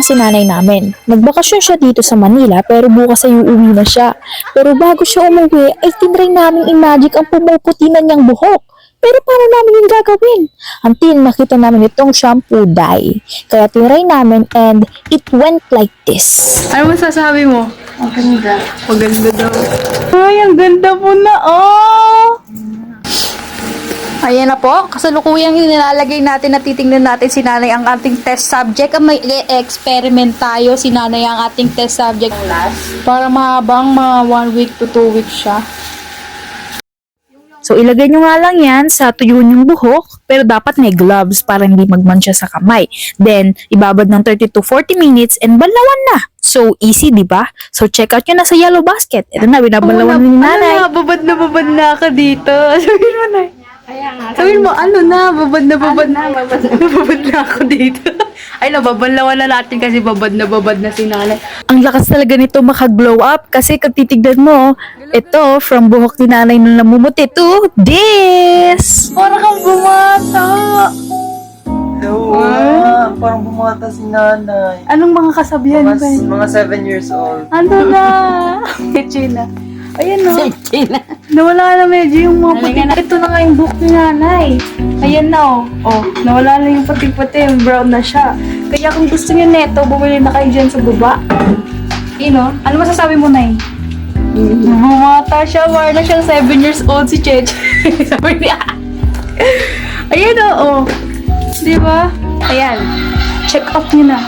si nanay namin. Nagbakasyon siya dito sa Manila pero bukas ay uuwi na siya. Pero bago siya umuwi ay tinry namin i-magic ang pumuputi na niyang buhok. Pero paano namin yung gagawin? Until nakita namin itong shampoo dye. Kaya tinry namin and it went like this. Ano masasabi mo? Ang ganda. Maganda daw. Ay, ang ganda po na, oh! Ayan na po, kasalukuyang nilalagay natin at titingnan natin si nanay ang ating test subject. May experiment tayo, si nanay ang ating test subject. Para mahabang mga 1 week to 2 weeks siya. So, ilagay nyo nga lang yan sa tuyo yung buhok, pero dapat may gloves para hindi magmansya sa kamay. Then, ibabad ng 30 to 40 minutes and banlawan na. So, easy, di ba? So, check out nyo na sa yellow basket. Ito na, binabanlawan ni nanay. Ano na, babad na ka dito. Sabihin mo na. Sabihin mo, ano na, babad na ako dito. Ay, nababanlawan na natin kasi babad na si nanay. Ang lakas talaga nito makaglow up kasi kung titignan mo, ito, from buhok ni nanay na namumuti to this! Parang kang bumata. No, parang bumata si nanay. Anong mga kasabihan ba? Mga 7 years old. Ando na. China. Ayan no. Nawala na medyo yung mga puti. Ito na nga yung buhok ni nanay. Ayan na oh. Oh, nawala na yung puti-puti. Yung brown na siya. Kaya kung gusto niyo neto, bumili na kayo dyan sa baba. Ano masasabi mo, Nay? Bumata siya. War na siyang 7 years old si Cheche. Sabi niya. Ayan oh. Di ba? Ayan. Check out niyo na.